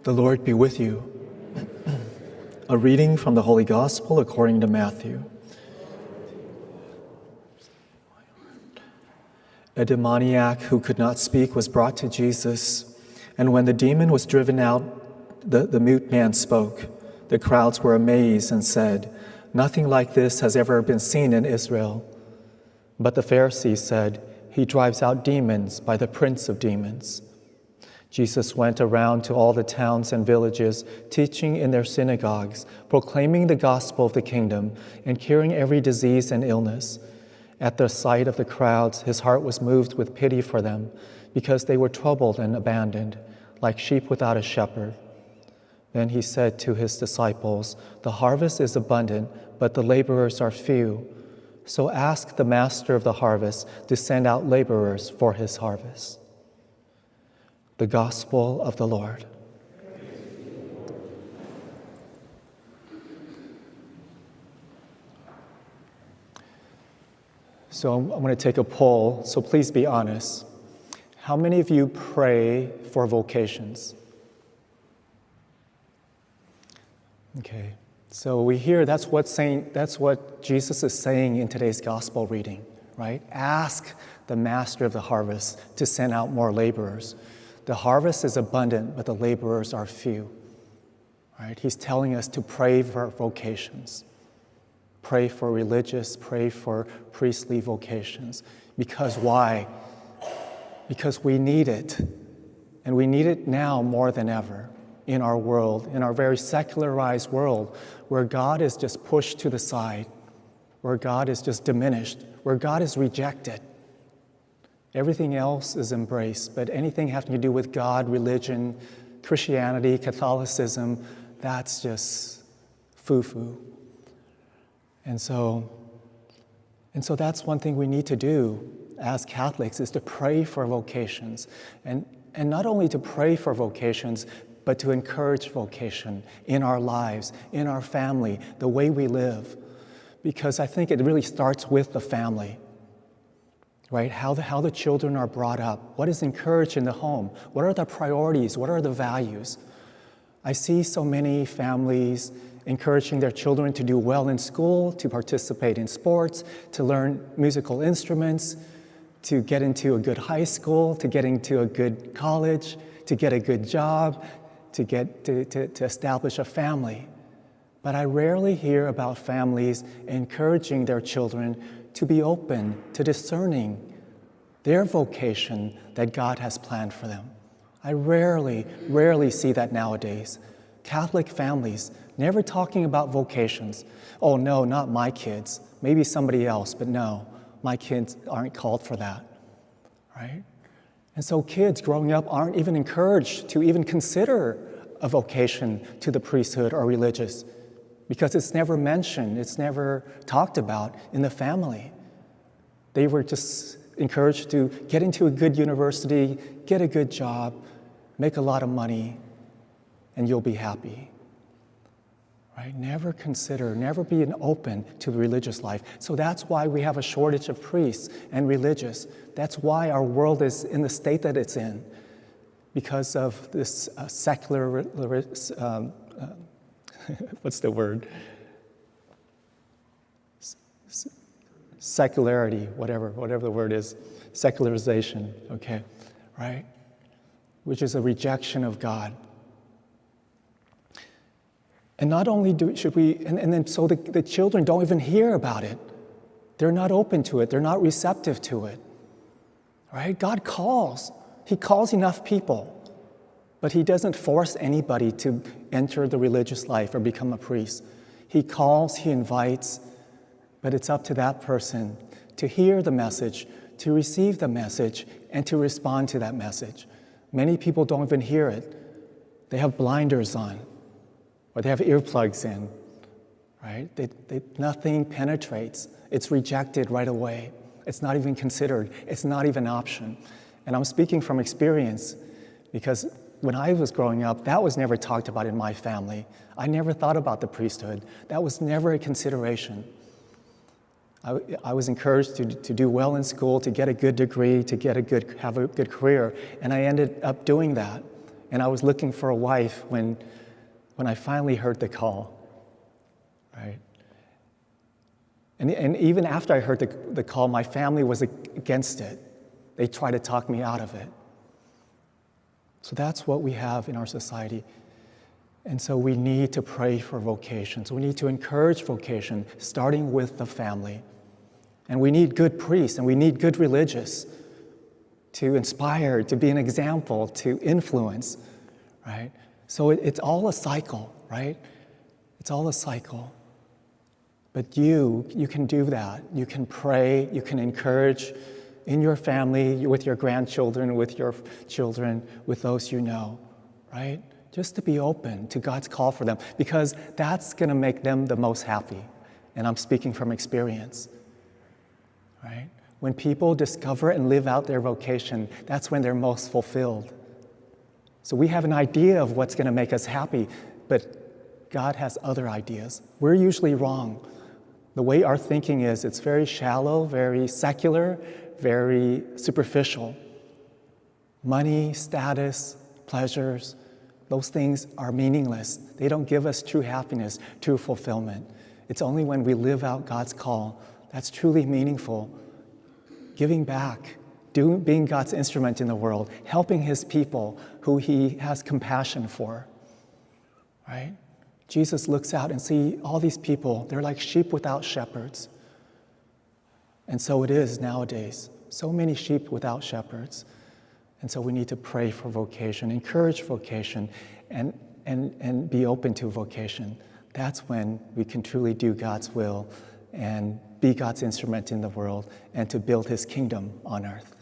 The Lord be with you. A reading from the Holy Gospel according to Matthew. A demoniac who could not speak was brought to Jesus, and when the demon was driven out, the mute man spoke. The crowds were amazed and said, "Nothing like this has ever been seen in Israel." But the Pharisees said, "He drives out demons by the prince of demons." Jesus went around to all the towns and villages, teaching in their synagogues, proclaiming the gospel of the kingdom, and curing every disease and illness. At the sight of the crowds, his heart was moved with pity for them, because they were troubled and abandoned, like sheep without a shepherd. Then he said to his disciples, "The harvest is abundant, but the laborers are few. So ask the master of the harvest to send out laborers for his harvest." The Gospel of the Lord. So I'm going to take a poll, so please be honest. How many of you pray for vocations? Okay, so we hear that's what Jesus is saying in today's Gospel reading, right? Ask the master of the harvest to send out more laborers. The harvest is abundant, but the laborers are few. Right? He's telling us to pray for vocations. Pray for religious, pray for priestly vocations. Because why? Because we need it. And we need it now more than ever in our world, in our very secularized world, where God is just pushed to the side, where God is just diminished, where God is rejected. Everything else is embraced, but anything having to do with God, religion, Christianity, Catholicism, that's just foo-foo. And so that's one thing we need to do as Catholics, is to pray for vocations. And not only to pray for vocations, but to encourage vocation in our lives, in our family, the way we live. Because I think it really starts with the family. Right? How the children are brought up. What is encouraged in the home? What are the priorities? What are the values? I see so many families encouraging their children to do well in school, to participate in sports, to learn musical instruments, to get into a good high school, to get into a good college, to get a good job, to establish a family. But I rarely hear about families encouraging their children to be open to discerning their vocation that God has planned for them. I rarely see that nowadays. Catholic families never talking about vocations. Oh no, not my kids. Maybe somebody else, but no, my kids aren't called for that, right? And so kids growing up aren't even encouraged to even consider a vocation to the priesthood or religious, because it's never mentioned, it's never talked about in the family. They were just encouraged to get into a good university, get a good job, make a lot of money, and you'll be happy. Right? Never be open to the religious life. So that's why we have a shortage of priests and religious. That's why our world is in the state that it's in, because of this secular what's the word? Secularity, whatever the word is, secularization, okay, right? Which is a rejection of God. And not only should we, and then so the children don't even hear about it. They're not open to it. They're not receptive to it, right? God calls. He calls enough people. But he doesn't force anybody to enter the religious life or become a priest. He calls, he invites, but it's up to that person to hear the message, to receive the message, and to respond to that message. Many people don't even hear it. They have blinders on, or they have earplugs in, right? Nothing penetrates. It's rejected right away. It's not even considered. It's not even an option. And I'm speaking from experience, because when I was growing up, that was never talked about in my family. I never thought about the priesthood. That was never a consideration. I was encouraged to do well in school, to get a good degree, to have a good career, and I ended up doing that. and I was looking for a wife when I finally heard the call, right? And even after I heard the call, my family was against it. They tried to talk me out of it. So that's what we have in our society. And so we need to pray for vocations. We need to encourage vocation, starting with the family. And we need good priests, and we need good religious to inspire, to be an example, to influence, right? So it's all a cycle, right? It's all a cycle. But you can do that. You can pray, you can encourage in your family, with your grandchildren, with your children, with those you know, right? Just to be open to God's call for them, because that's going to make them the most happy. And I'm speaking from experience, right? When people discover and live out their vocation, that's when they're most fulfilled. So we have an idea of what's going to make us happy, but God has other ideas. We're usually wrong. The way our thinking is, it's very shallow, very secular, very superficial. Money, status, pleasures, those things are meaningless. They don't give us true happiness, true fulfillment. It's only when we live out God's call that's truly meaningful. Giving back, being God's instrument in the world, helping his people who he has compassion for, right? Jesus looks out and sees all these people. They're like sheep without shepherds. And so it is nowadays. So many sheep without shepherds. And so we need to pray for vocation, encourage vocation, and be open to vocation. That's when we can truly do God's will and be God's instrument in the world and to build his kingdom on earth.